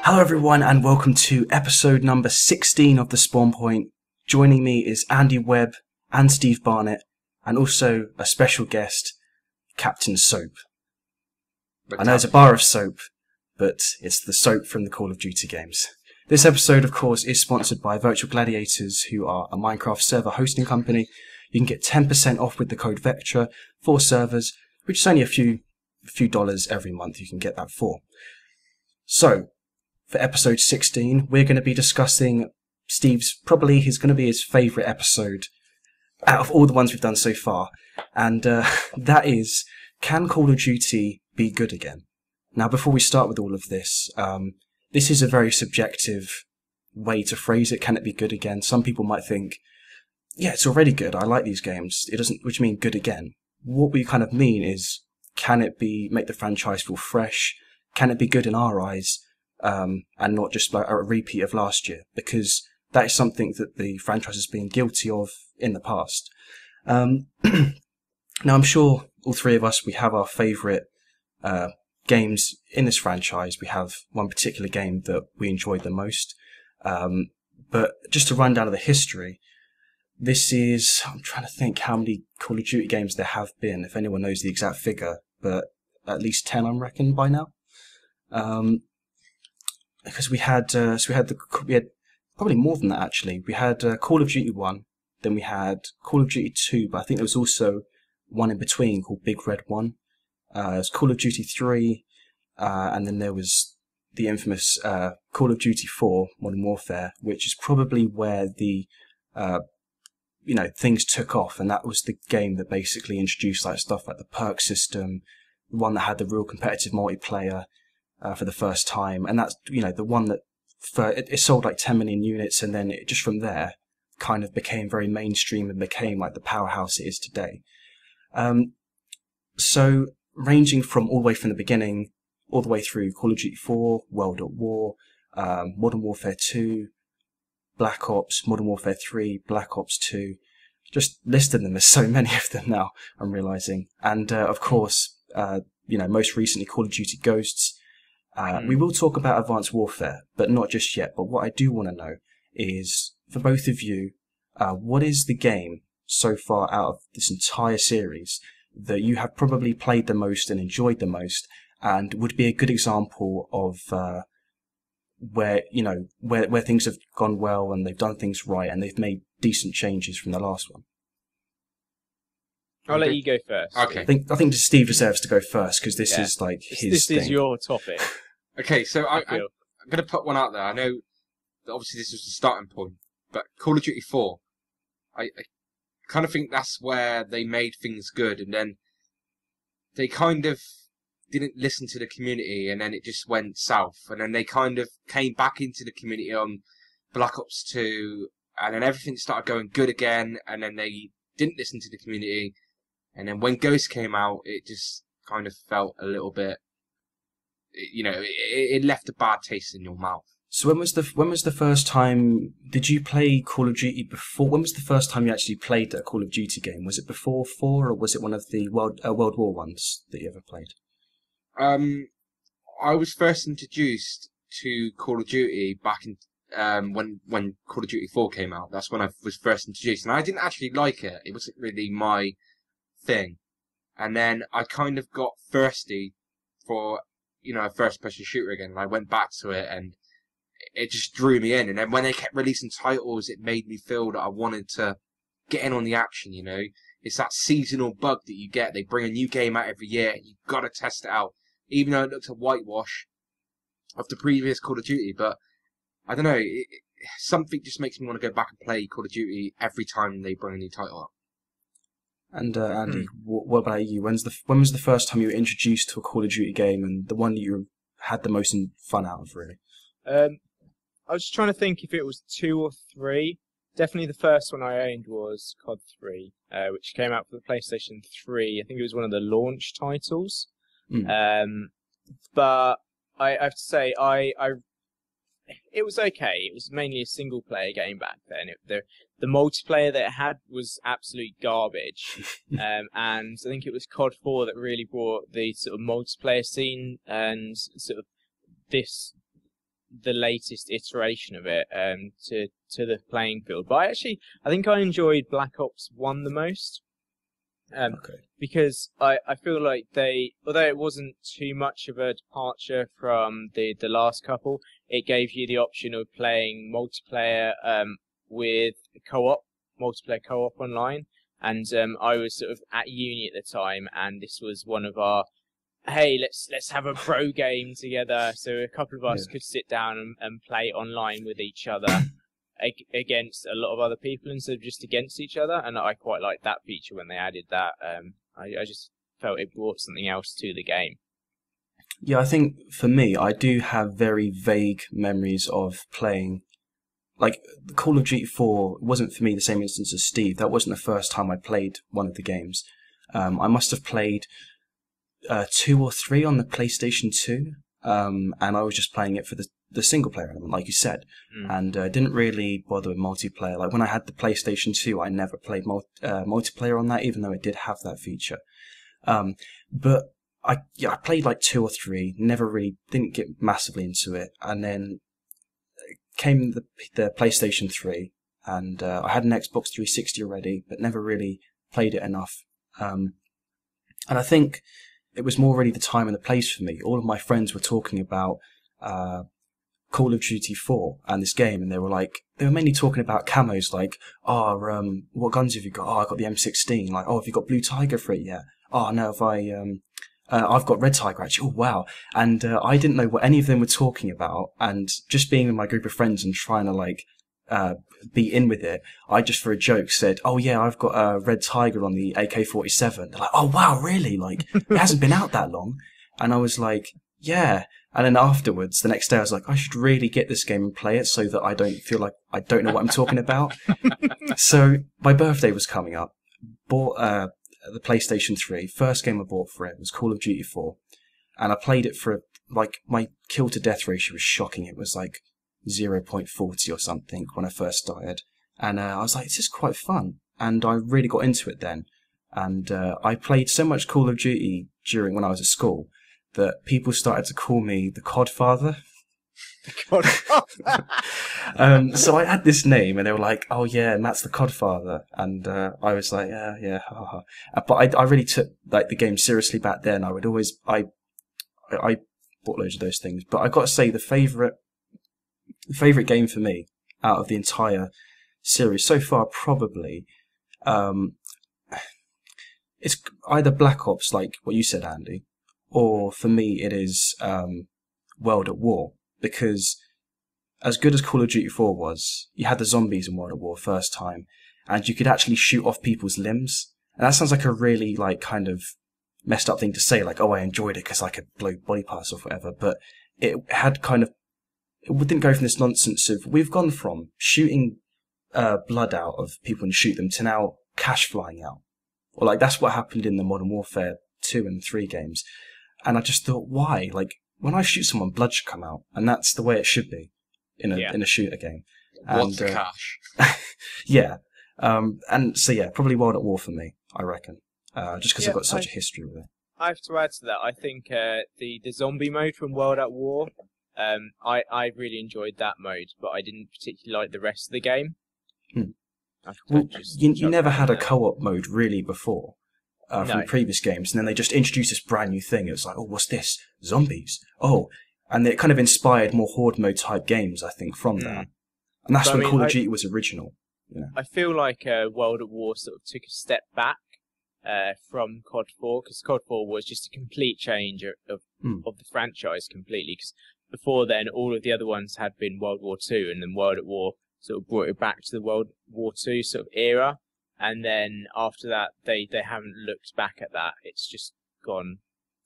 Hello everyone and welcome to episode number 16 of The Spawn Point. Joining me is Andy Webb and Steve Barnett, and also a special guest, Captain Soap. I know it's a bar of soap, but it's the soap from the Call of Duty games. This episode, of course, is sponsored by Virtual Gladiators, who are a Minecraft server hosting company. You can get 10% off with the code VECTRA for servers, which is only a few dollars every month you can get that for. So, for episode 16, we're going to be discussing Steve's, probably going to be his favourite episode out of all the ones we've done so far. And that is, can Call of Duty be good again? Now, before we start with all of this, this is a very subjective way to phrase it. Can it be good again? Some people might think, yeah, it's already good. I like these games. It doesn't, which mean good again. What we kind of mean is, can it make the franchise feel fresh? Can it be good in our eyes? And not just like a repeat of last year, because that is something that the franchise has been guilty of in the past. Now, I'm sure all three of us, we have our favourite games in this franchise. We have one particular game that we enjoyed the most. But just to run down the history, this is, I'm trying to think how many Call of Duty games there have been, if anyone knows the exact figure, but at least 10, I reckon, by now. Because we had probably more than that actually. We had Call of Duty 1, then we had Call of Duty 2, but I think there was also one in between called Big Red 1. It was Call of Duty 3, and then there was the infamous Call of Duty 4, Modern Warfare, which is probably where the things took off, and that was the game that basically introduced like stuff like the perk system, the one that had the real competitive multiplayer. For the first time, and that's the one that it sold like 10 million units, and then it just from there kind of became very mainstream and became like the powerhouse it is today. So ranging from all the way from the beginning, all the way through Call of Duty 4, World at War, Modern Warfare 2, Black Ops, Modern Warfare 3, Black Ops 2, just listing them. There's so many of them now, I'm realizing, and of course, most recently Call of Duty Ghosts. We will talk about Advanced Warfare, but not just yet. But what I do want to know is, for both of you, what is the game so far out of this entire series that you have probably played the most and enjoyed the most, and would be a good example of where things have gone well and they've done things right and they've made decent changes from the last one? I'll let you go first. Okay. I think Steve deserves to go first because this is like his This thing. is your topic. Okay, so I'm going to put one out there. I know that obviously this was the starting point, but Call of Duty 4, I kind of think that's where they made things good, and then they kind of didn't listen to the community, and then it just went south, and then they kind of came back into the community on Black Ops 2, and then everything started going good again, and then they didn't listen to the community, and then when Ghost came out, it just kind of felt a little bit, it left a bad taste in your mouth. So when was the first time, did you play Call of Duty before? When was the first time you actually played a Call of Duty game? Was it before 4, or was it one of the World War ones that you ever played? I was first introduced to Call of Duty back in when Call of Duty 4 came out. That's when I was first introduced, and I didn't actually like it. It wasn't really my thing. And then I kind of got thirsty for a first-person shooter again, and I went back to it, and it just drew me in. And then when they kept releasing titles, it made me feel that I wanted to get in on the action, It's that seasonal bug that you get. They bring a new game out every year, and you've got to test it out, even though it looks a whitewash of the previous Call of Duty. But I don't know, something just makes me want to go back and play Call of Duty every time they bring a new title up. And Andy, what about you? When was the first time you were introduced to a Call of Duty game, and the one that you had the most fun out of, really? I was just trying to think if it was 2 or 3. Definitely the first one I owned was COD 3, which came out for the PlayStation 3. I think it was one of the launch titles. But I have to say, it was okay. It was mainly a single-player game back then. The multiplayer that it had was absolute garbage. And I think it was COD 4 that really brought the sort of multiplayer scene and sort of this the latest iteration of it to the playing field. But I think I enjoyed Black Ops 1 the most. Okay. Because I feel like although it wasn't too much of a departure from the last couple, it gave you the option of playing multiplayer with multiplayer co-op online. And I was sort of at uni at the time, and this was one of our, hey, let's have a bro game together. So a couple of us could sit down and play online with each other against a lot of other people instead of just against each other. And I quite liked that feature when they added that. I just felt it brought something else to the game. Yeah, I think for me, I do have very vague memories of playing. Like, Call of Duty 4 wasn't for me the same instance as Steve. That wasn't the first time I played one of the games. I must have played 2 or 3 on the PlayStation 2, and I was just playing it for the single player element, like you said, and didn't really bother with multiplayer. Like, when I had the PlayStation 2, I never played multiplayer on that, even though it did have that feature. But I played like 2 or 3, didn't get massively into it, and then came the PlayStation 3, and I had an Xbox 360 already, but never really played it enough. And I think it was more really the time and the place for me. All of my friends were talking about Call of Duty 4 and this game, and they were mainly talking about camos, like, what guns have you got? Oh, I got the M16. Like, oh, have you got Blue Tiger for it yet? Oh, no, I've got Red Tiger, actually. Oh, wow. And I didn't know what any of them were talking about. And just being with my group of friends and trying to, be in with it, I just, for a joke, said, oh, yeah, I've got a Red Tiger on the AK-47. They're like, oh, wow, really? Like, it hasn't been out that long. And I was like, yeah. And then afterwards, the next day, I was like, I should really get this game and play it so that I don't feel like I don't know what I'm talking about. So my birthday was coming up. Bought the PlayStation 3. First game I bought for it was Call of Duty 4. And I played it for, like, my kill to death ratio was shocking. It was like 0.40 or something when I first started. And I was like, this is quite fun. And I really got into it then. And I played so much Call of Duty when I was at school that people started to call me the Codfather. So I had this name, and they were like, "Oh yeah, Matt's the Codfather," and I was like, "Yeah." Haha. But I really took like the game seriously back then. I bought loads of those things, but I got to say the favorite game for me out of the entire series so far probably it's either Black Ops, like what you said, Andy, or for me it is World at War. Because as good as Call of Duty 4 was, you had the zombies in World at War first time, and you could actually shoot off people's limbs. And that sounds like a really, like, kind of messed up thing to say, like, oh, I enjoyed it because I could blow body parts off, whatever. But it had kind of, it didn't go from this nonsense of, we've gone from shooting blood out of people and shoot them to now cash flying out. Or, like, that's what happened in the Modern Warfare 2 and 3 games. And I just thought, why? Like, when I shoot someone, blood should come out, and that's the way it should be in a shooter game. What's the cash? Yeah, and so yeah, probably World at War for me, I reckon, just because I've got such a history with it. I have to add to that. I think the zombie mode from World at War, I really enjoyed that mode, but I didn't particularly like the rest of the game. Well, you never had a co-op mode really before. From previous games, and then they just introduced this brand new thing. It was like, oh, what's this? Zombies. Oh, and it kind of inspired more horde mode type games, I think, from that. And that's when Call of Duty was original. You know? I feel like World at War sort of took a step back from COD 4, because COD 4 was just a complete change of the franchise completely. Because before then, all of the other ones had been World War 2, and then World at War sort of brought it back to the World War 2 sort of era. And then after that, they haven't looked back at that. It's just gone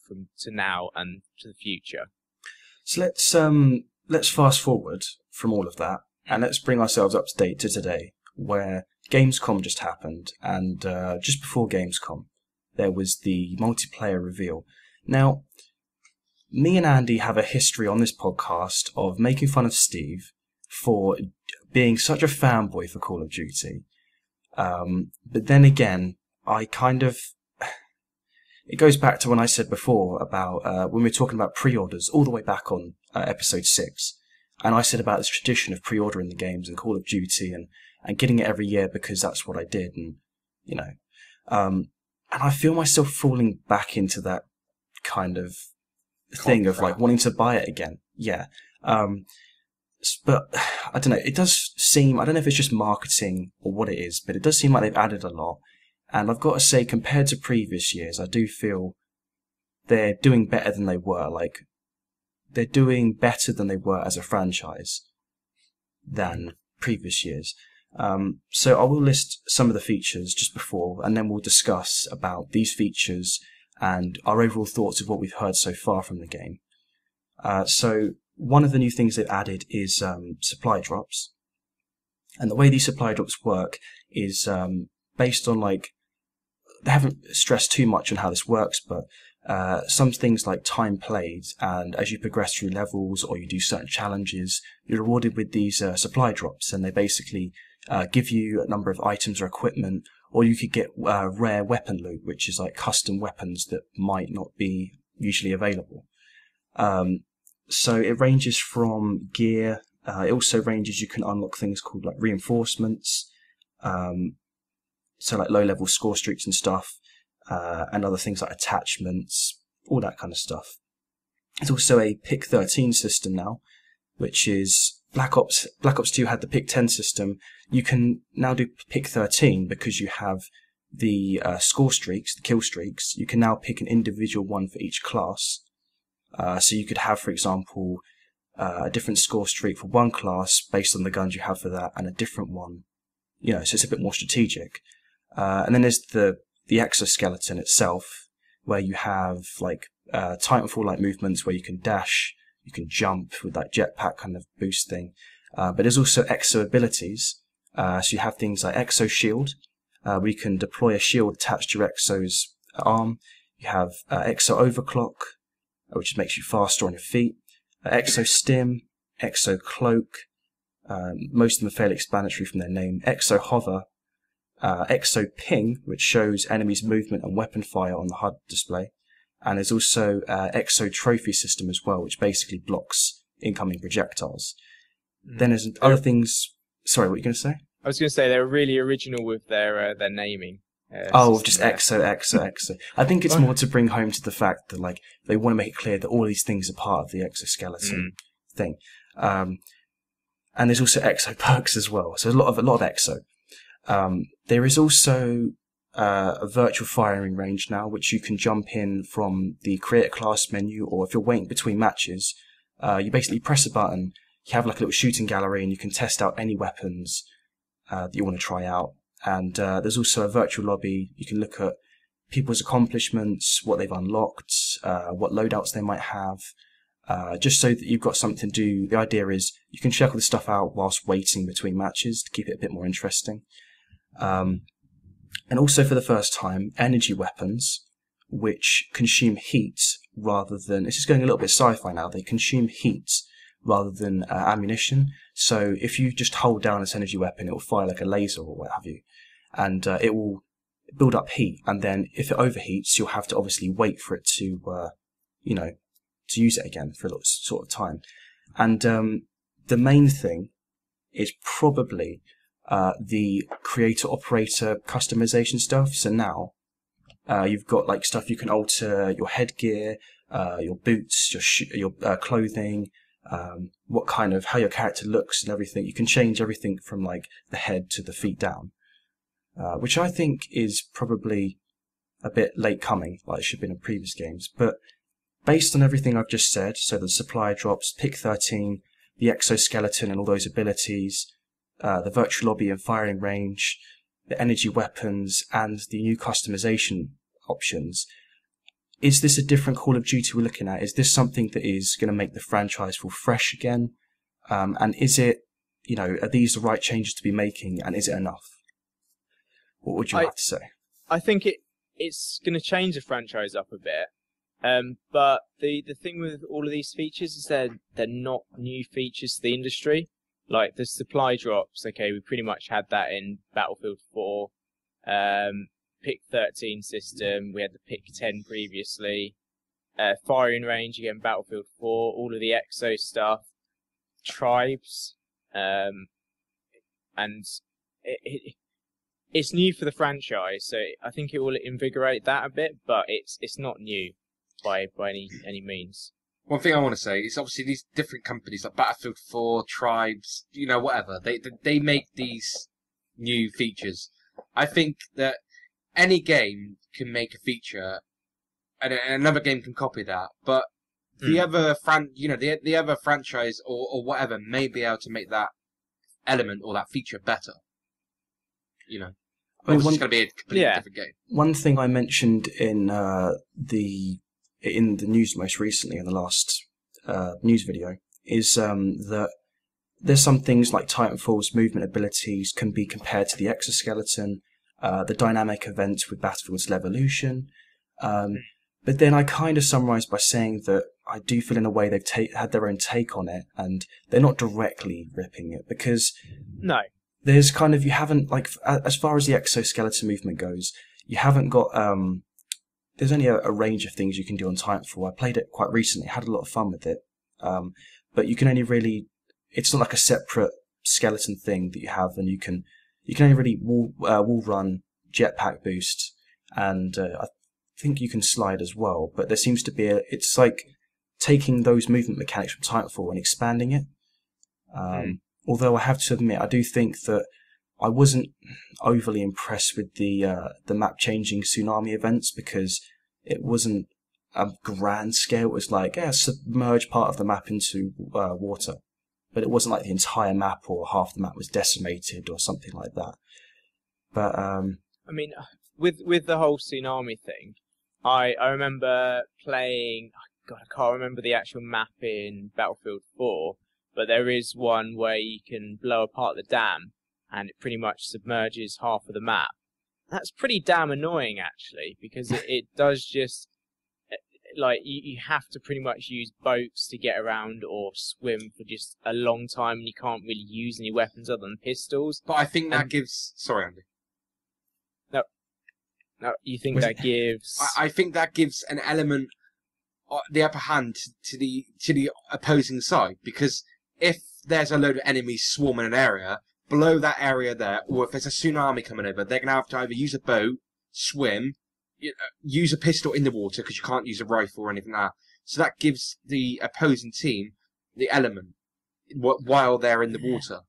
to now and to the future. So let's fast forward from all of that, and let's bring ourselves up to date to today, where Gamescom just happened, and just before Gamescom, there was the multiplayer reveal. Now, me and Andy have a history on this podcast of making fun of Steve for being such a fanboy for Call of Duty. But then again, it goes back to when I said before about when we were talking about pre-orders all the way back on episode 6, And I said about this tradition of pre-ordering the games and Call of Duty and getting it every year because that's what I did. And, you know, and I feel myself falling back into that kind of thing of like wanting to buy it again. Yeah. But I don't know. It does seem, I don't know if it's just marketing or what it is, but it does seem like they've added a lot. And I've got to say, compared to previous years, I do feel they're doing better than they were. Like, they're doing better than they were as a franchise than previous years. So I will list some of the features just before, and then we'll discuss about these features and our overall thoughts of what we've heard so far from the game. So one of the new things they've added is supply drops. And the way these supply drops work is based on, like, they haven't stressed too much on how this works, but some things like time played, and as you progress through levels or you do certain challenges, you're rewarded with these supply drops, and they basically give you a number of items or equipment, or you could get rare weapon loot, which is like custom weapons that might not be usually available. So it ranges from gear. It also ranges, you can unlock things called like reinforcements, so like low-level score streaks and stuff, and other things like attachments, all that kind of stuff. There's also a pick 13 system now, which is Black Ops 2 had the pick 10 system. You can now do pick 13 because you have the score streaks, the kill streaks. You can now pick an individual one for each class. So you could have, for example, a different score streak for one class based on the guns you have for that, and a different one, you know, so it's a bit more strategic. And then there's the exoskeleton itself, where you have like Titanfall-like movements where you can dash, you can jump with that jetpack kind of boost thing. But there's also exo abilities. So you have things like Exo Shield, where you can deploy a shield attached to your Exo's arm. You have Exo Overclock, which makes you faster on your feet. Exo Stim, Exo Cloak. Most of them are fairly explanatory from their name. Exo Hover. Exo Ping, which shows enemies' movement and weapon fire on the HUD display. And there's also Exo Trophy system as well, which basically blocks incoming projectiles. Then there's other things. Sorry, what were you going to say? I was going to say they're really original with their naming. Just Exo. I think it's more to bring home to the fact that, like, they want to make it clear that all these things are part of the exoskeleton thing. And there's also Exo perks as well. So a lot of Exo. There is also a virtual firing range now, which you can jump in from the create a class menu, or if you're waiting between matches, you basically press a button, you have like a little shooting gallery, and you can test out any weapons that you want to try out. And there's also a virtual lobby. You can look at people's accomplishments, what they've unlocked, what loadouts they might have, just so that you've got something to do. The idea is you can check all this stuff out whilst waiting between matches to keep it a bit more interesting. And also for the first time, energy weapons, which consume heat rather than, this is going a little bit sci-fi now, they consume heat rather than ammunition. So if you just hold down this energy weapon, it will fire like a laser or what have you, and it will build up heat, and then if it overheats, you'll have to obviously wait for it to, to use it again for a little sort of time. And the main thing is probably the creator-operator customization stuff. So now you've got like stuff you can alter your headgear, your boots, your clothing, how your character looks and everything. You can change everything from like the head to the feet down, which I think is probably a bit late coming, like it should have been in previous games. But based on everything I've just said, so the supply drops, pick 13, the exoskeleton and all those abilities, the virtual lobby and firing range, the energy weapons, and the new customization options. Is this a different Call of Duty we're looking at? Is this something that is going to make the franchise feel fresh again? And is it, are these the right changes to be making, and is it enough? What would you have to say? I think it's going to change the franchise up a bit. But the thing with all of these features is they're not new features to the industry. Like the supply drops, okay, we pretty much had that in Battlefield 4. Pick 13 system, we had the pick 10 previously. Firing range, again, Battlefield 4, all of the exo stuff. tribes, and it's new for the franchise, so I think it will invigorate that a bit, but it's not new by any means. One thing I want to say is obviously these different companies like Battlefield 4, Tribes, whatever, they make these new features. I think that any game can make a feature, and another game can copy that, but the other the other franchise or whatever may be able to make that element or that feature better. I mean, it's going to be a completely different game. One thing I mentioned in the news most recently in the last news video is that there's some things like Titanfall's movement abilities can be compared to the exoskeleton, the dynamic events with Battlefield's Levolution. But then I kind of summarised by saying that I do feel in a way they've had their own take on it, and they're not directly ripping it, because there's kind of, you haven't, like, as far as the exoskeleton movement goes, you haven't got, there's only a range of things you can do on Titanfall. I played it quite recently, had a lot of fun with it, but you can only really, it's not like a separate skeleton thing that you have, and you can only really wall run, jetpack boost, and I think you can slide as well, but there seems to be it's like taking those movement mechanics from Titanfall and expanding it. Although I have to admit, I do think that I wasn't overly impressed with the map-changing tsunami events, because it wasn't a grand scale. It was like, submerge part of the map into water. But it wasn't like the entire map or half the map was decimated or something like that. But I mean, with the whole tsunami thing, I remember playing, God, I can't remember the actual map in Battlefield 4, but there is one where you can blow apart the dam, and it pretty much submerges half of the map. That's pretty damn annoying, actually, because it does just, like, you have to pretty much use boats to get around or swim for just a long time, and you can't really use any weapons other than pistols. But I think that gives... Sorry, Andy. No, you think that gives... I think that gives an element, the upper hand to the opposing side, because if there's a load of enemies swarming an area, below that area there, or if there's a tsunami coming over, they're going to have to either use a boat, swim, use a pistol in the water, because you can't use a rifle or anything like that. So that gives the opposing team the element while they're in the water,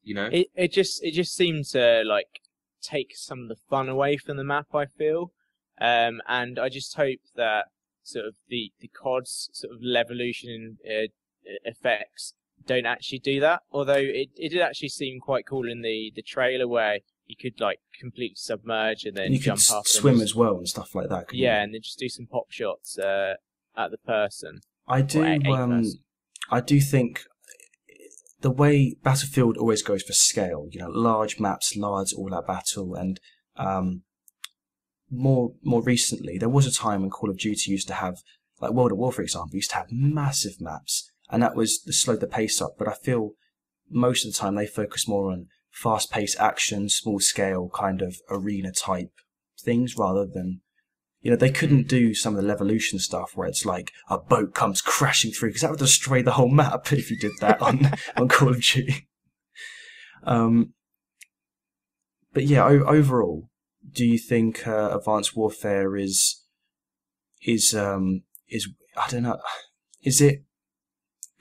It just seemed to, like, take some of the fun away from the map, I feel. And I just hope that sort of the COD's sort of Levolution effects don't actually do that. Although it did actually seem quite cool in the trailer, where you could, like, completely submerge and then jump up and swim as well and stuff like that. And then just do some pop shots at the person. I do think the way Battlefield always goes for scale, large maps, large all-out battle, and more recently, there was a time when Call of Duty used to have, like World at War, for example, used to have massive maps, and that slowed the pace up. But I feel most of the time they focus more on fast-paced action, small-scale kind of arena-type things, rather than, they couldn't do some of the Levolution stuff where it's like a boat comes crashing through, because that would destroy the whole map if you did that on Call of Duty. But yeah, overall, do you think Advanced Warfare is I don't know, is it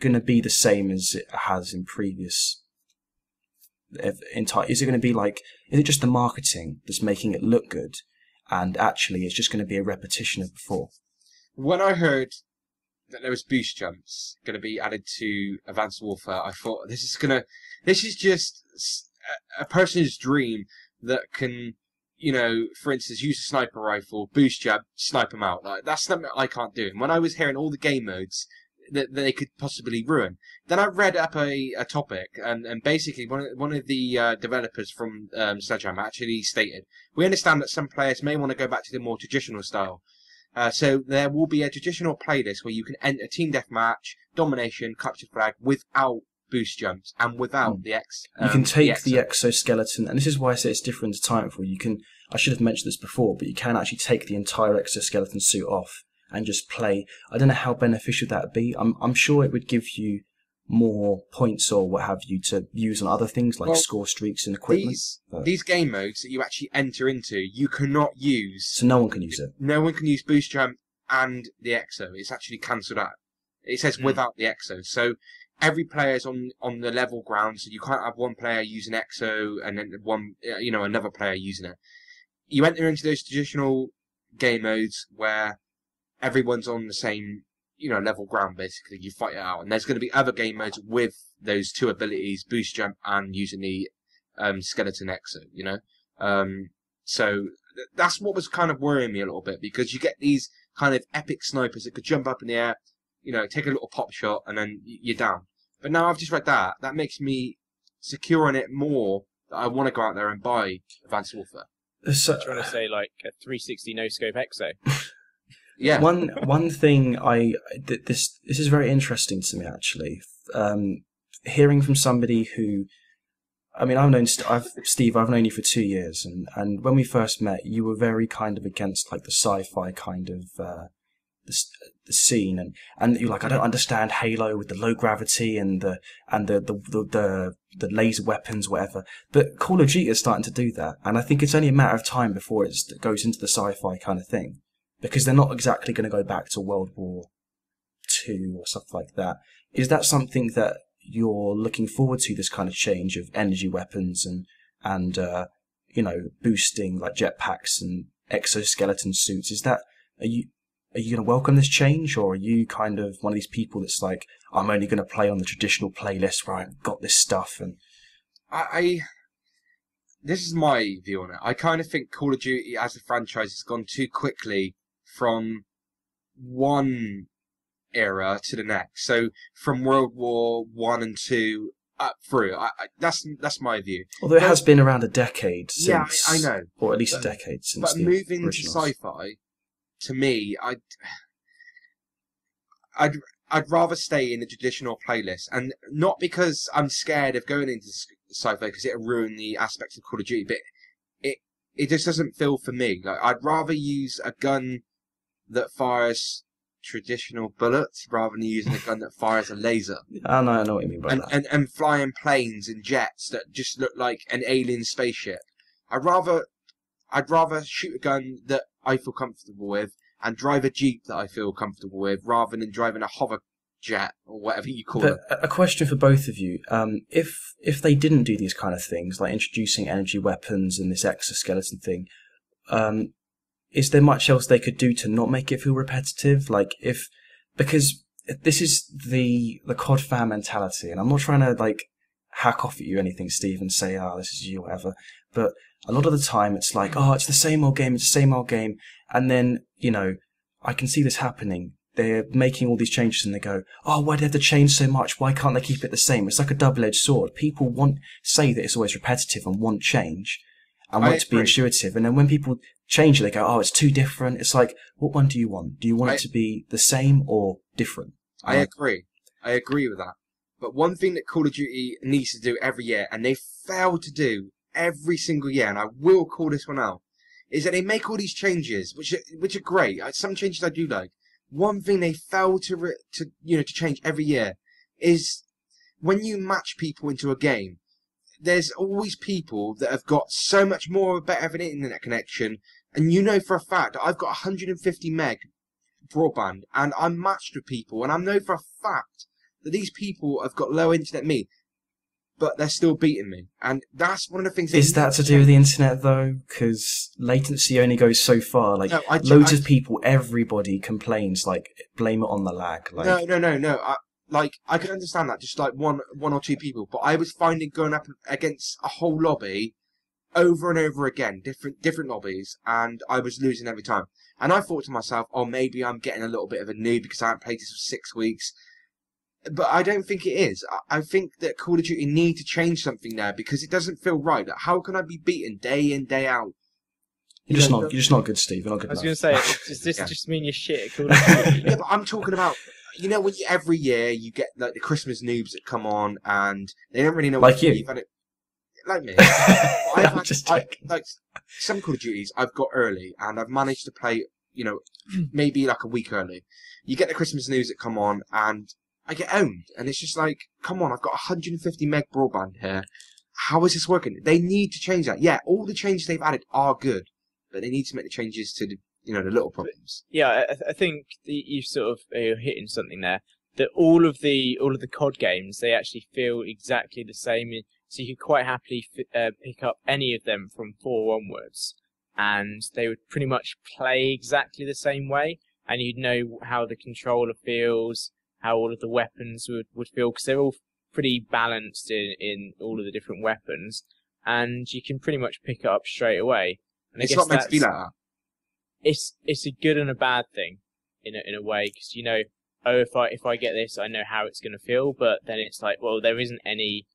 going to be the same as it has in previous? Is it going to be like, is it just the marketing that's making it look good, and actually it's just going to be a repetition of before? When I heard that there was boost jumps going to be added to Advanced Warfare, I thought this is just a person's dream that can, for instance, use a sniper rifle, boost jump, snipe them out. Like, that's something I can't do. And when I was hearing all the game modes that they could possibly ruin, then I read up a topic, and basically one of the developers from Sledgehammer actually stated, we understand that some players may want to go back to the more traditional style. So there will be a traditional playlist where you can enter team deathmatch, domination, capture flag without boost jumps and without the you can take the exoskeleton, and this is why I say it's different to Titanfall. I should have mentioned this before, but you can actually take the entire exoskeleton suit off and just play. I don't know how beneficial that would be. I'm sure it would give you more points or what have you to use on other things like score streaks and equipment. These game modes that you actually enter into, you cannot use. So no one can use it. No one can use boost jump and the exo. It's actually cancelled out. It says without the exo. So every player is on the level ground. So you can't have one player using exo and then another player using it. You enter into those traditional game modes where everyone's on the same level ground. Basically, you fight it out, and there's going to be other game modes with those two abilities, boost jump and using the skeleton exo. So that's what was kind of worrying me a little bit, because you get these kind of epic snipers that could jump up in the air, take a little pop shot, and then you're down. But now I've just read that makes me secure on it more, that I want to go out there and buy Advanced Warfare. So, trying to say like a 360 no scope exo. Yeah. One thing this is very interesting to me actually. Hearing from somebody who, I mean, Steve, I've known you for 2 years, and when we first met, you were very kind of against like the sci-fi kind of the scene, and you're like, I don't understand Halo with the low gravity and the laser weapons, whatever. But Call of Duty is starting to do that, and I think it's only a matter of time before it goes into the sci-fi kind of thing, because they're not exactly going to go back to World War II or stuff like that. Is that something that you're looking forward to, this kind of change of energy weapons and boosting like jetpacks and exoskeleton suits? Are you going to welcome this change, or are you kind of one of these people that's like, I'm only going to play on the traditional playlist where I've got this stuff? And this is my view on it. I kind of think Call of Duty as a franchise has gone too quickly from one era to the next. So from World War I and II up through. That's my view. Although it has been around a decade since. Yeah, I know. Or at least a decade since. But moving to sci-fi, to me, I'd rather stay in the traditional playlist, and not because I'm scared of going into sci-fi because it'll ruin the aspects of Call of Duty, but it just doesn't feel for me. Like, I'd rather use a gun that fires traditional bullets rather than using a gun that fires a laser. I know what you mean by that. And flying planes and jets that just look like an alien spaceship. I'd rather shoot a gun that I feel comfortable with and drive a Jeep that I feel comfortable with, rather than driving a hover jet or whatever you call it. A question for both of you. If they didn't do these kind of things, like introducing energy weapons and this exoskeleton thing, is there much else they could do to not make it feel repetitive? Because this is the COD fan mentality, and I'm not trying to like hack off at you anything, Steve, and say, this is you, whatever. But a lot of the time it's like, it's the same old game, and then, I can see this happening. They're making all these changes and they go, why do they have to change so much? Why can't they keep it the same? It's like a double-edged sword. People say that it's always repetitive and want change and want it to be intuitive. And then when people change it, they go, it's too different. It's like, what one do you want? Do you want it to be the same or different? I agree with that. But one thing that Call of Duty needs to do every year, and they fail to do every single year, and I will call this one out, is that they make all these changes, which are great. Some changes I do like. One thing they fail to change every year is when you match people into a game, there's always people that have got so much more better of an internet connection, and for a fact that I've got 150 meg broadband, and I'm matched with people, and I know for a fact that these people have got low internet than me, but they're still beating me. And that's one of the things... Is that to do with the internet, though? Because latency only goes so far. Loads of people, everybody complains, blame it on the lag. No. I can understand that, just like one or two people. But I was finding going up against a whole lobby over and over again, different lobbies, and I was losing every time. And I thought to myself, maybe I'm getting a little bit of a noob because I haven't played this for 6 weeks. But I don't think it is. I think that Call of Duty need to change something there, because it doesn't feel right. How can I be beaten day in, day out? You're just not good, Steve. You're not good enough. I was going to say, does this just mean you're shit at Call of Duty? Yeah, but I'm talking about, when every year you get like the Christmas noobs that come on and they don't really know what to do. Like me. I've had some Call of Duties I've got early, and I've managed to play, maybe like a week early. You get the Christmas news that come on, and I get owned. And it's just like, come on, I've got 150 meg broadband here. How is this working? They need to change that. Yeah, all the changes they've added are good, but they need to make the changes to the, the little problems. Yeah, I think you sort of you're hitting something there. That all of the COD games, they actually feel exactly the same. So you could quite happily pick up any of them from 4 onwards, and they would pretty much play exactly the same way. And you'd know how the controller feels, how all of the weapons would feel, because they're all pretty balanced in all of the different weapons, and you can pretty much pick it up straight away. And it's not meant to be like that. It's a good and a bad thing in a way, because if I get this, I know how it's going to feel. But then it's like, well, there isn't any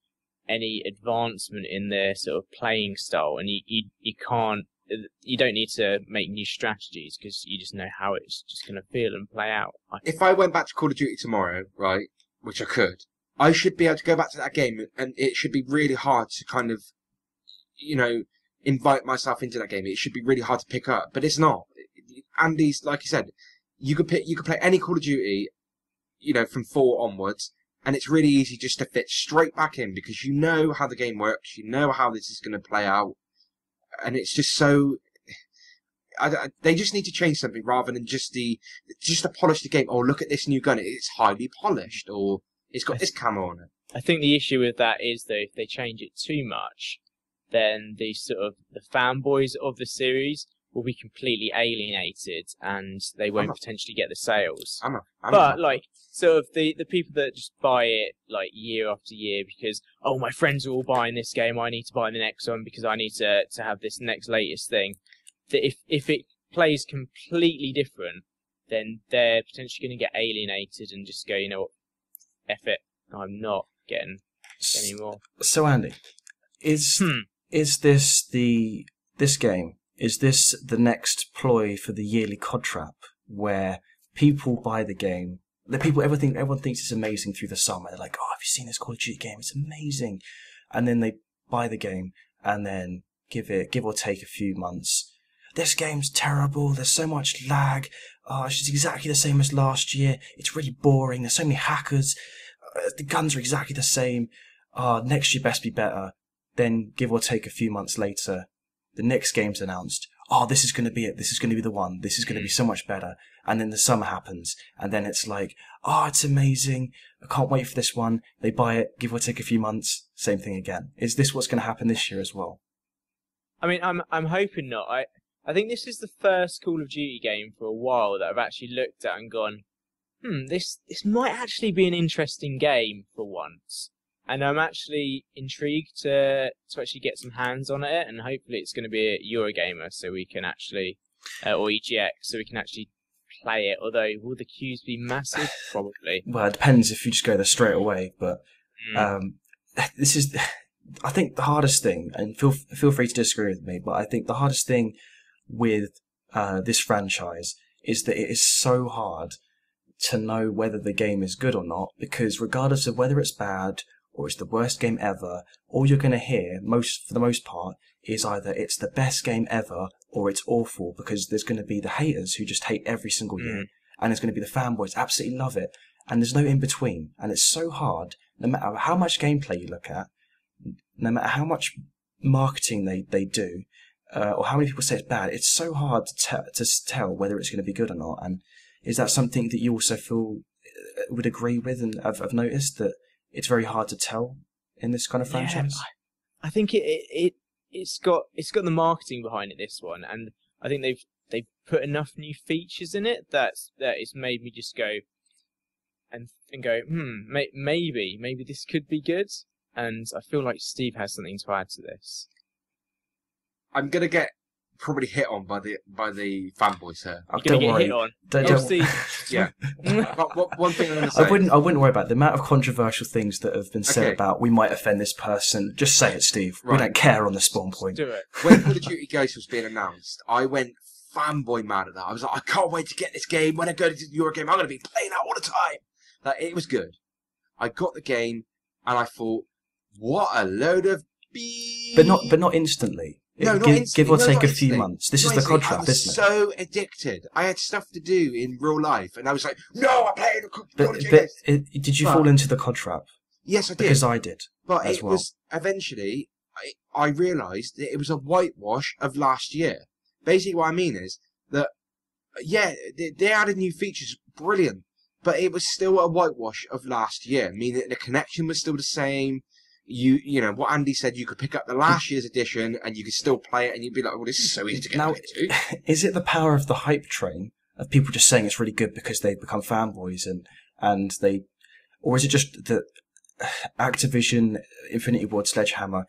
advancement in their sort of playing style, and you don't need to make new strategies because you just know how it's just going to feel and play out. If I went back to Call of Duty tomorrow, right, which I could, I should be able to go back to that game, and it should be really hard to kind of, invite myself into that game. It should be really hard to pick up, but it's not. Andy's, like you said, you could play any Call of Duty, from 4 onwards, and it's really easy just to fit straight back in because you know how the game works, you know how this is going to play out, and it's just so. They just need to change something rather than just to polish the game. Oh, look at this new gun; it's highly polished, or it's got this camo on it. I think the issue with that is though, if they change it too much, then the fanboys of the series will be completely alienated, and they won't potentially get the sales. But sort of the people that just buy it like year after year because, oh, my friends are all buying this game, I need to buy the next one because I need to have this next latest thing. That if it plays completely different, then they're potentially going to get alienated and just go, you know what, F it, I'm not getting any more. So Andy, is this this game? Is this the next ploy for the yearly COD trap, where people buy the game? Everyone thinks it's amazing through the summer. They're like, "Oh, have you seen this Call of Duty game? It's amazing," and then they buy the game and then give or take a few months. This game's terrible. There's so much lag. Oh, it's just exactly the same as last year. It's really boring. There's so many hackers. The guns are exactly the same. Next year best be better. Then give or take a few months later, the next game's announced. Oh, this is going to be it. This is going to be the one. This is going to be so much better. And then the summer happens. And then it's like, oh, it's amazing. I can't wait for this one. They buy it, give or take a few months. Same thing again. Is this what's going to happen this year as well? I mean, I'm hoping not. I think this is the first Call of Duty game for a while that I've actually looked at and gone, this might actually be an interesting game for once. And I'm actually intrigued to actually get some hands on it, and hopefully it's going to be a Eurogamer, so we can actually, or EGX, so we can actually play it. Although, will the queues be massive? Probably. Well, it depends if you just go there straight away. But this is, I think, the hardest thing, and feel free to disagree with me, but I think the hardest thing with this franchise is that it is so hard to know whether the game is good or not, because regardless of whether it's bad or it's the worst game ever, all you're going to hear, for the most part, is either it's the best game ever or it's awful, because there's going to be the haters who just hate every single year, and there's going to be the fanboys absolutely love it, and there's no in between. And it's so hard, no matter how much gameplay you look at, no matter how much marketing they do, or how many people say it's bad, it's so hard to tell whether it's going to be good or not. And is that something that you also feel would agree with, and have noticed that it's very hard to tell in this kind of franchise? Yeah, I think it's got the marketing behind it, this one, and I think they've put enough new features in it that it's made me just go and go, maybe this could be good. And I feel like Steve has something to add to this. I'm gonna get probably hit on by the fanboys here. You're gonna get hit on. Don't Steve. Yeah. But one thing I'm gonna say. I wouldn't worry about it. The amount of controversial things that have been said about we might offend this person. Just say it, Steve. Right. We don't care on the spawn point. Do it. When Call of Duty Ghosts was being announced, I went fanboy mad at that. I was like, I can't wait to get this game. When I go to the Eurogame, I'm gonna be playing that all the time. Like, it was good. I got the game and I thought, what a load of But not instantly. No, not give instantly. or No, take not a few instantly. months. This Not is the instantly. contract, I was isn't it? so addicted. I had stuff to do in real life, and I was like, no, I'm playing Call But of Duty. did you But- fall into the COD trap? Yes, I did. Because I did. But as it well. was eventually, I realised that it was a whitewash of last year. Basically, what I mean is that, yeah, they added new features, brilliant, but it was still a whitewash of last year, meaning the connection was still the same. You know, what Andy said, you could pick up the last year's edition and you could still play it, and you'd be like, well, this is so easy to get Now, back to. is it the power of the hype train of people just saying it's really good because they've become fanboys and they, or is it just that Activision, Infinity Ward, Sledgehammer,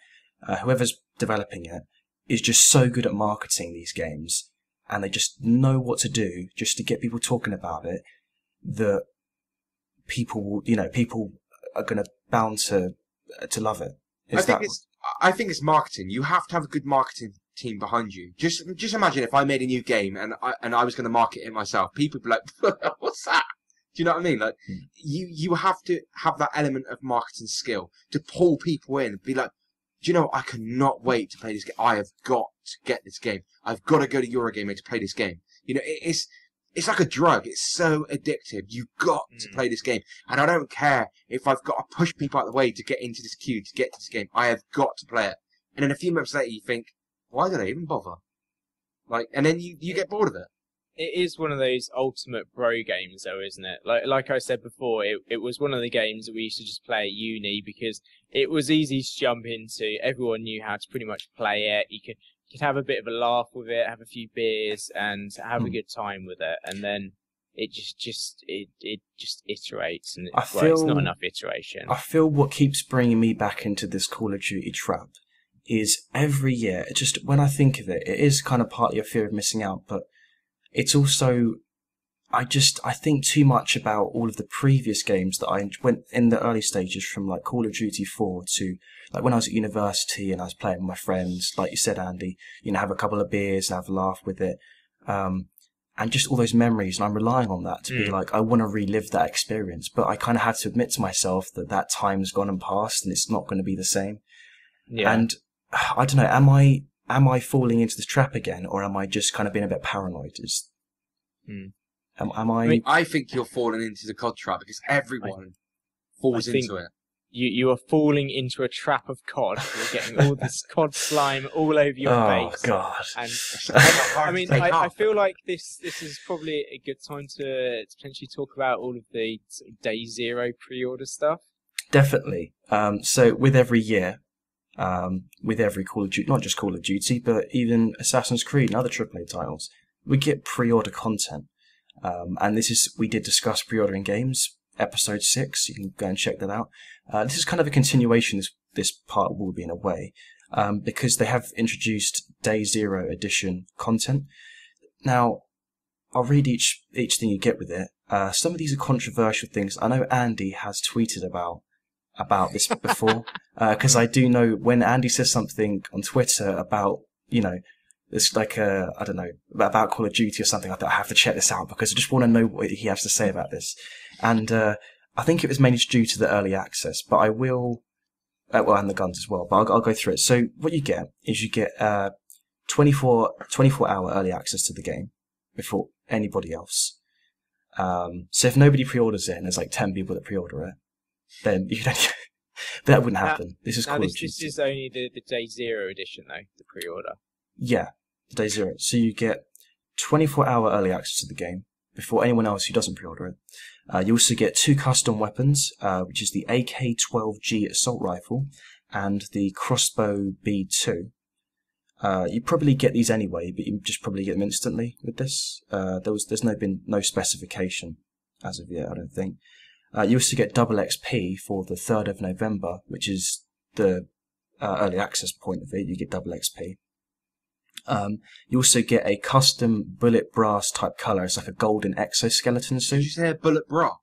whoever's developing it, is just so good at marketing these games, and they just know what to do just to get people talking about it, that people will, people are going to bound to love it. I think it's marketing. You have to have a good marketing team behind you. Just imagine if I made a new game and I was going to market it myself. People would be like, "What's that?" Do you know what I mean? Like, you have to have that element of marketing skill to pull people in. Be like, do you know? I cannot wait to play this game. I have got to get this game. I've got to go to Eurogamer to play this game. You know, it's like a drug. It's so addictive. You've got to play this game. And I don't care if I've got to push people out of the way to get into this queue, to get to this game. I have got to play it. And then a few months later, you think, why did I even bother? Like, and then you get bored of it. It is one of those ultimate bro games, though, isn't it? Like I said before, it was one of the games that we used to just play at uni because it was easy to jump into. Everyone knew how to pretty much play it. You could have a bit of a laugh with it, have a few beers, and have a good time with it. And then it just iterates, and it's not enough iteration. I feel what keeps bringing me back into this Call of Duty trap is every year. Just when I think of it, it is kind of partly a fear of missing out, but it's also, I think too much about all of the previous games that I went in the early stages, from like Call of Duty 4 to like when I was at university and I was playing with my friends, like you said, Andy, have a couple of beers, have a laugh with it. And just all those memories. And I'm relying on that to be like, I want to relive that experience, but I kind of had to admit to myself that time's gone and passed and it's not going to be the same. Yeah. And I don't know, am I falling into this trap again, or am I just kind of being a bit paranoid? I think you're falling into the COD trap because everyone falls into it. You are falling into a trap of COD. You're getting all this COD slime all over your face. Oh, God. And I feel like this is probably a good time to potentially talk about all of the sort of Day Zero pre-order stuff. Definitely. So with every year, with every Call of Duty, not just Call of Duty, but even Assassin's Creed and other AAA titles, we get pre-order content. And we did discuss pre-ordering games, episode 6. You can go and check that out. This is kind of a continuation. This part will be in a way, because they have introduced Day Zero edition content. Now, I'll read each thing you get with it. Some of these are controversial things. I know Andy has tweeted about this before, because I do know when Andy says something on Twitter about, it's like I don't know, about Call of Duty or something. I have to check this out because I just want to know what he has to say about this. And I think it was mainly due to the early access, but I will, and the guns as well. But I'll go through it. So what you get is 24-hour early access to the game before anybody else. So if nobody pre-orders it and there's like 10 people that pre-order it, then you don't. But that wouldn't happen. This is Call of Duty. This is only the Day Zero edition, though, the pre-order. Yeah, Day Zero. So you get 24-hour early access to the game before anyone else who doesn't pre-order it. You also get 2 custom weapons, which is the AK-12G assault rifle and the crossbow B2. You probably get these anyway, but you just probably get them instantly with this. There's been no specification as of yet, I don't think. You also get double XP for the 3rd of November, which is the early access point of it. You get double XP. You also get a custom bullet brass type colour. It's like a golden exoskeleton suit. Did you say a bullet bra?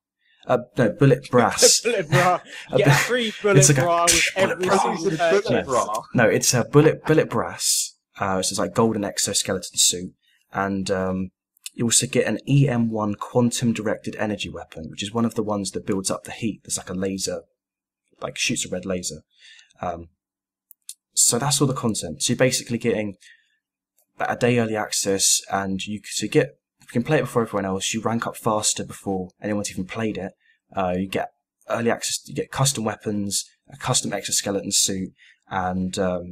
No, bullet brass. Bullet bra. You get a free bullet bra with every single bullet bra. No, it's a bullet brass. So it's like golden exoskeleton suit. And you also get an EM1 quantum directed energy weapon, which is one of the ones that builds up the heat. There's like a laser, like shoots a red laser. So that's all the content. So you're basically getting a day early access, and you can play it before everyone else. You rank up faster before anyone's even played it. You get early access. You get custom weapons, a custom exoskeleton suit, and that's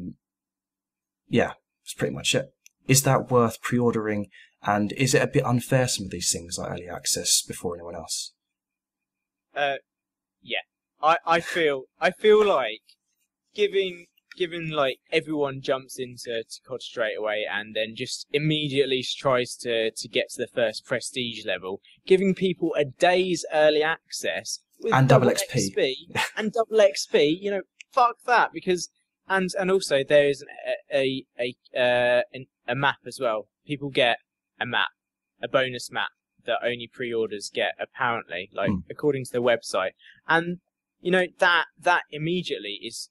pretty much it. Is that worth pre-ordering? And is it a bit unfair, some of these things like early access before anyone else? Yeah. I feel like given like everyone jumps into COD straight away and then just immediately tries to get to the first prestige level, giving people a day's early access with and double XP and double XP, fuck that, because and also there is a map as well. People get a bonus map that only pre-orders get, apparently, according to the website. And that immediately is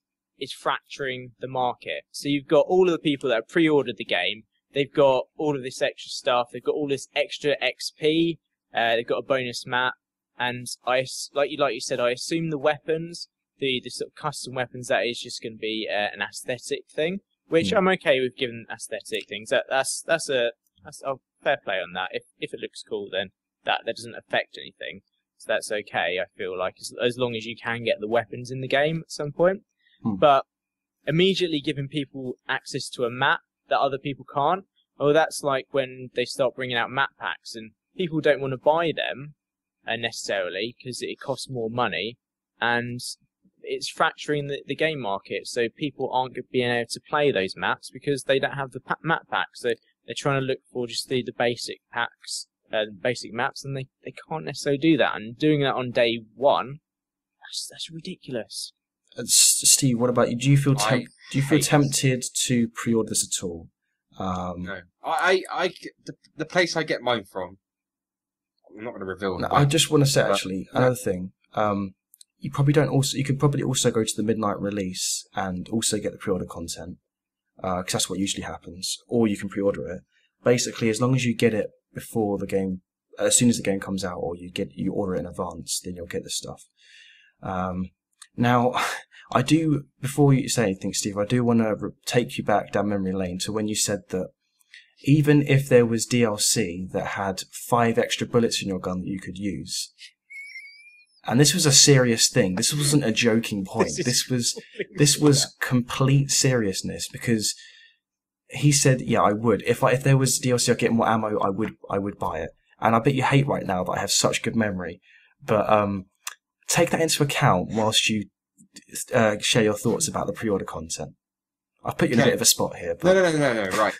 fracturing the market. So you've got all of the people that have pre-ordered the game. They've got all of this extra stuff. They've got all this extra XP. They've got a bonus map. And like you said, I assume the weapons, the sort of custom weapons, that is just going to be an aesthetic thing, which I'm okay with, given aesthetic things. That's fair play on that. If it looks cool, then that doesn't affect anything. So that's okay, I feel like, as long as you can get the weapons in the game at some point. But immediately giving people access to a map that other people can't, that's like when they start bringing out map packs, and people don't want to buy them necessarily because it costs more money, and it's fracturing the game market. So people aren't being able to play those maps because they don't have the map packs. So they're trying to look for just the basic packs, basic maps, and they can't necessarily do that. And doing that on day one, that's ridiculous. Steve, what about you? Do you feel tempted to pre-order this at all? No, the place I get mine from, I'm not going to reveal. No, I just want to say another thing. You probably don't also. You can probably also go to the midnight release and also get the pre-order content, because that's what usually happens. Or you can pre-order it. Basically, as long as you get it before the game, as soon as the game comes out, or you order it in advance, then you'll get this stuff. Now, I do, before you say anything, Steve, I do want to take you back down memory lane to when you said that even if there was DLC that had 5 extra bullets in your gun that you could use, and this was a serious thing. This wasn't a joking point. This was complete seriousness, because he said, "Yeah, I would. If there was DLC, I'd get more ammo. I would buy it." And I bet you hate right now that I have such good memory, but take that into account whilst you share your thoughts about the pre-order content. I've put you in a bit of a spot here. But... No. Right.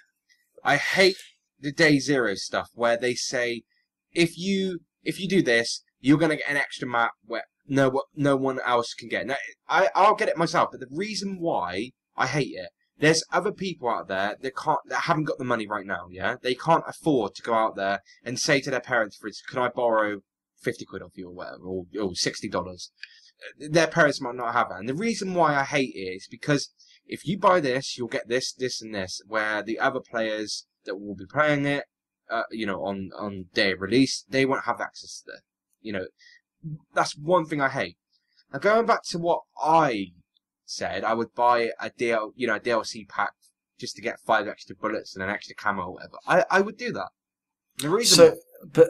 I hate the day zero stuff where they say if you do this, you're going to get an extra map where no one else can get. Now, I'll get it myself, but the reason why I hate it, there's other people out there that haven't got the money right now. Yeah, they can't afford to go out there and say to their parents, for instance, "Can I borrow 50 quid off you or whatever, or $60?" Their parents might not have that. And the reason why I hate it is because if you buy this, you'll get this, this, and this, where the other players that will be playing it, on day of release, they won't have access to that. That's one thing I hate. Now, going back to what I said, I would buy a DLC pack just to get 5 extra bullets and an extra camo or whatever. I would do that. The reason but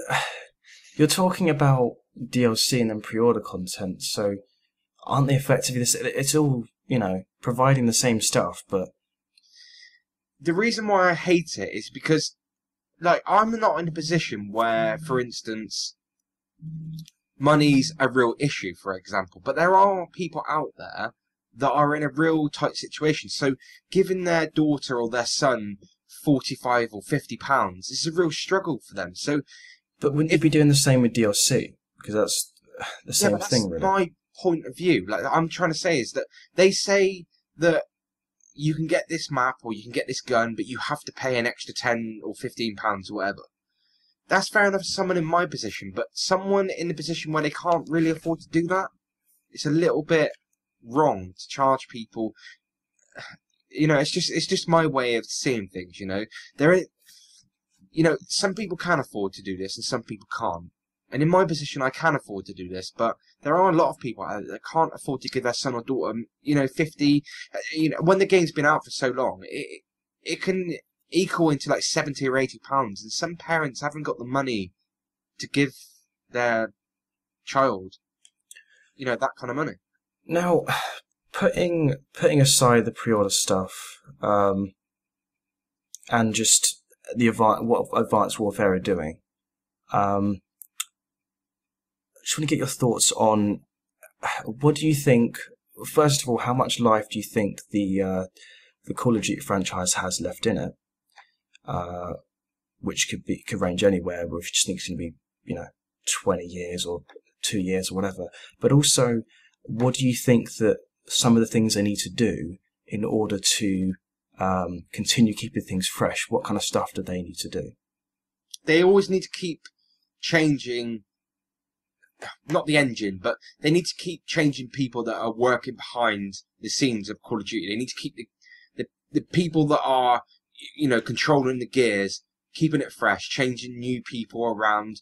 you're talking about DLC and then pre-order content, so aren't they effectively this? It's all, providing the same stuff, but the reason why I hate it is because, I'm not in a position where, for instance, money's a real issue, for example, but there are people out there that are in a real tight situation. So giving their daughter or their son £45 or £50 is a real struggle for them. So, but wouldn't you be doing the same with DLC? Because that's the same thing, really. My point of view. I'm trying to say is that they say that you can get this map or you can get this gun, but you have to pay an extra £10 or £15 or whatever. That's fair enough for someone in my position, but someone in the position where they can't really afford to do that, it's a little bit wrong to charge people. It's just my way of seeing things. Some people can afford to do this and some people can't. And in my position, I can afford to do this, but there are a lot of people out there that can't afford to give their son or daughter, 50. When the game's been out for so long, it can equal into like 70 or 80 pounds, and some parents haven't got the money to give their child, that kind of money. Now, putting aside the pre-order stuff, and just what Advanced Warfare are doing, just want to get your thoughts on what do you think. First of all, how much life do you think the Call of Duty franchise has left in it? Which could range anywhere. If you just think it's going to be 20 years or 2 years or whatever. But also, what do you think that some of the things they need to do in order to continue keeping things fresh? What kind of stuff do they need to do? They always need to keep changing, not the engine, but they need to keep changing people that are working behind the scenes of Call of Duty. They need to keep the people that are, controlling the gears, keeping it fresh, changing new people around,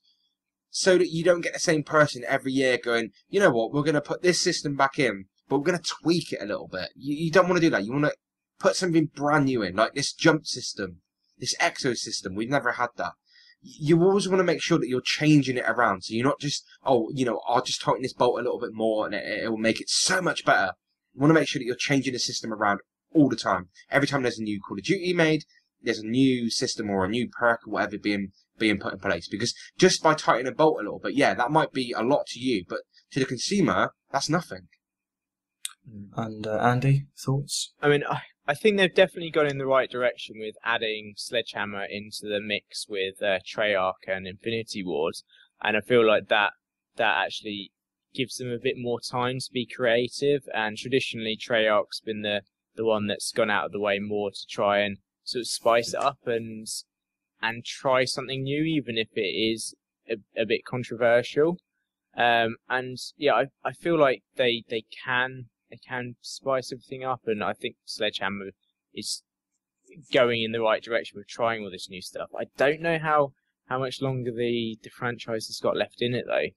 so that you don't get the same person every year going, you know what, we're going to put this system back in, but we're going to tweak it a little bit. You don't want to do that. You want to put something brand new in, like this jump system, this exo system. We've never had that. You always want to make sure that you're changing it around, so you're not just, I'll just tighten this bolt a little bit more and it will make it so much better. You want to make sure that you're changing the system around all the time. Every time there's a new Call of Duty made, there's a new system or a new perk or whatever being put in place. Because just by tightening a bolt a little bit, yeah, that might be a lot to you, but to the consumer, that's nothing. And Andy, thoughts? I mean, I think they've definitely gone in the right direction with adding Sledgehammer into the mix with Treyarch and Infinity Ward, and I feel like that actually gives them a bit more time to be creative. And traditionally, Treyarch's been the one that's gone out of the way more to try and sort of spice it up and try something new, even if it is a bit controversial. And yeah, I feel like they can spice everything up, and I think Sledgehammer is going in the right direction with trying all this new stuff. I don't know how much longer the franchise has got left in it though,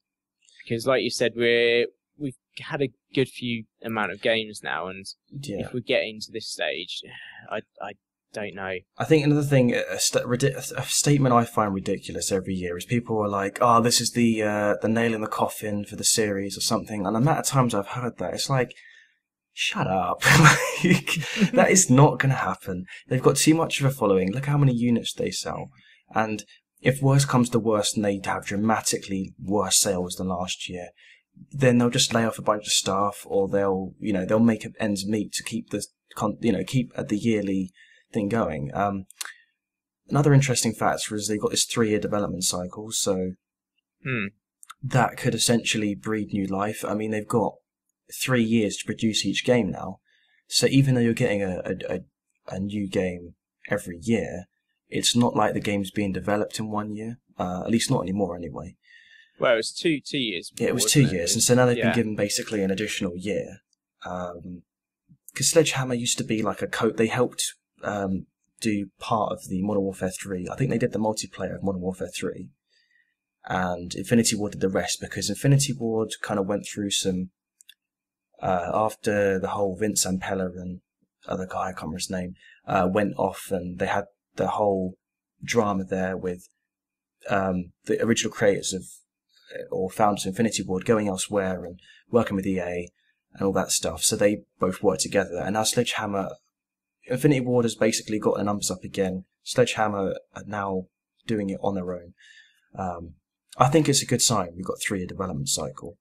because like you said, we've had a good few amount of games now, and if we get into this stage, I don't know. I think another thing, a statement I find ridiculous every year is people are like, "Oh, this is the nail in the coffin for the series" or something. And the amount of times I've heard that, it's like, shut up. That is not going to happen. They've got too much of a following. Look how many units they sell. And if worse comes to worse and they have dramatically worse sales than last year, then they'll just lay off a bunch of staff, or they'll make ends meet to keep keep the yearly thing going. Another interesting factor is they've got this 3-year development cycle, so that could essentially breed new life. I mean, they've got 3 years to produce each game now, so even though you're getting a new game every year, it's not like the game's being developed in 1 year, at least not anymore anyway. Well, it was 2 years before, yeah, it was 2 years, and so now they've been given basically an additional year. Because Sledgehammer used to be like they helped do part of the Modern Warfare 3. I think they did the multiplayer of Modern Warfare 3, and Infinity Ward did the rest, because Infinity Ward kind of went through some after the whole Vince Ampella and other guy, I can't remember his name, went off, and they had the whole drama there with the original creators or founders of Infinity Ward going elsewhere and working with EA and all that stuff. So they both worked together, and now Infinity Ward has basically got the numbers up again. Sledgehammer are now doing it on their own. I think it's a good sign. We've got a 3-year development cycle.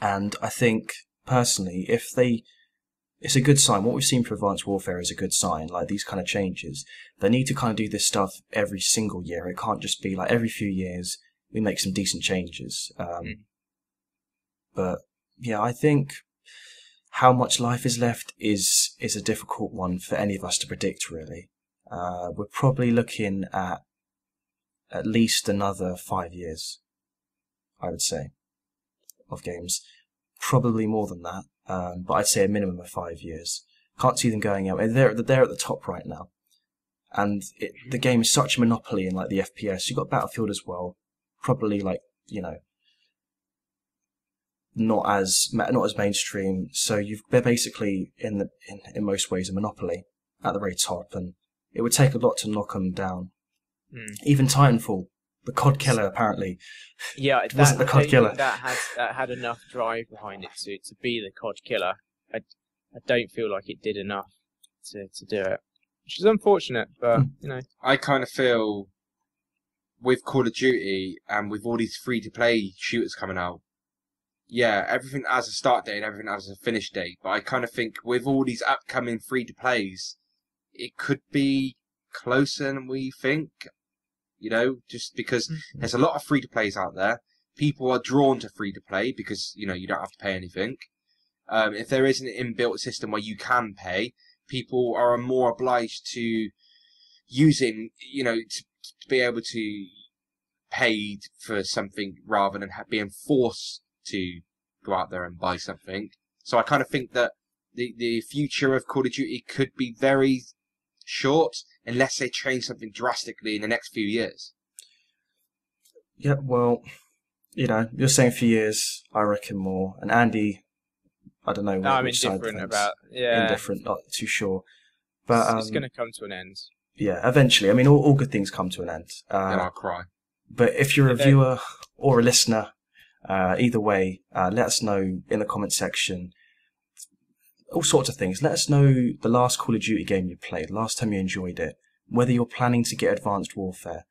And I think, personally, it's a good sign. What we've seen for Advanced Warfare is a good sign, like these kind of changes. They need to kind of do this stuff every single year. It can't just be like every few years we make some decent changes. But yeah, I think how much life is left is a difficult one for any of us to predict, really. We're probably looking at least another 5 years, I would say, of games. Probably more than that, but I'd say a minimum of 5 years. Can't see them going out. They're at the top right now, and the game is such a monopoly in like the FPS. You've got Battlefield as well, probably like, you know, not as mainstream. So they're basically in most ways a monopoly at the very top, and it would take a lot to knock them down. Even Titanfall, the COD killer, apparently. Yeah, wasn't the COD killer. That had enough drive behind it to be the COD killer. I don't feel like it did enough to do it, which is unfortunate. But you know, I kind of feel with Call of Duty and with all these free-to-play shooters coming out, yeah, everything has a start date and everything has a finish date. But I kind of think with all these upcoming free-to-plays, it could be closer than we think. You know, just because there's a lot of free-to-plays out there. People are drawn to free-to-play because, you know, you don't have to pay anything. If there is an inbuilt system where you can pay, people are more obliged to using, you know, to be able to pay for something rather than being forced to go out there and buy something. So I kind of think that the future of Call of Duty could be very short unless they change something drastically in the next few years. Yeah, well, you know, you're saying for years, I reckon more. And Andy, I don't know. I'm which side indifferent about. Yeah, indifferent, not too sure. But it's going to come to an end. Yeah, eventually. I mean, all good things come to an end. And I'll cry. But if you're a viewer or a listener, either way, let us know in the comment section. All sorts of things. Let us know the last Call of Duty game you played, last time you enjoyed it, whether you're planning to get Advanced Warfare.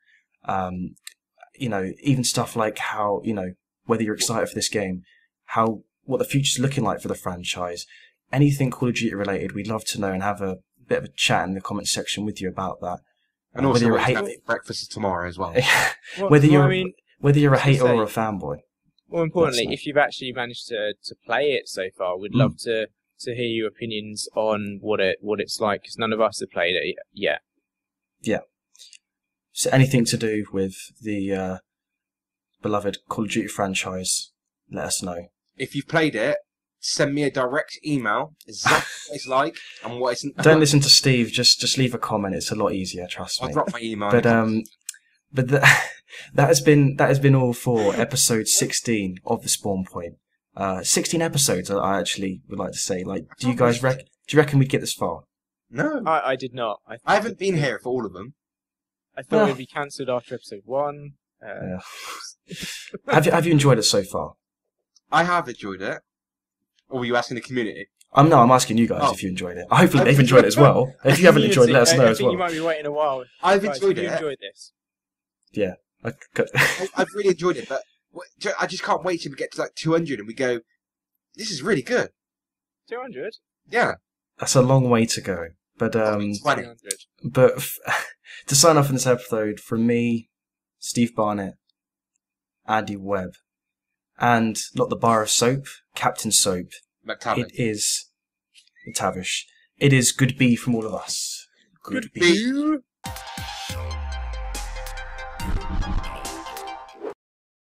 You know, even stuff like how, you know, whether you're excited for this game, what the future's looking like for the franchise. Anything Call of Duty related, we'd love to know and have a bit of a chat in the comment section with you about that. And also, whether you're breakfast tomorrow as well. whether you're a hater or a fanboy. More importantly, if you've actually managed to play it so far, we'd love to hear your opinions on what it's like, because none of us have played it yet. Yeah. So anything to do with the beloved Call of Duty franchise, let us know. If you've played it, send me a direct email, exactly what it's like and what it's... Don't listen to Steve, just leave a comment. It's a lot easier, trust me. I'll drop my email. But that has been all for episode 16 of the Spawn Point. 16 episodes, I actually would like to say. Like, do you reckon we'd get this far? No. I did not. I haven't been here for all of them. I thought we'd be cancelled after episode 1. Yeah. Have you enjoyed it so far? I have enjoyed it. Or were you asking the community? I'm asking you guys if you enjoyed it. Hopefully they've enjoyed it as well. If you haven't enjoyed it, let us know as well. You might be waiting a while. I've enjoyed it. Have you enjoyed this? Yeah. I've really enjoyed it, but I just can't wait till we get to like 200 and we go, this is really good. 200? Yeah. That's a long way to go. But 20. But to sign off in this episode, from me, Steve Barnett, Andy Webb, and not the bar of soap, Captain Soap. McTavish. It is McTavish. It is good be from all of us. Good be.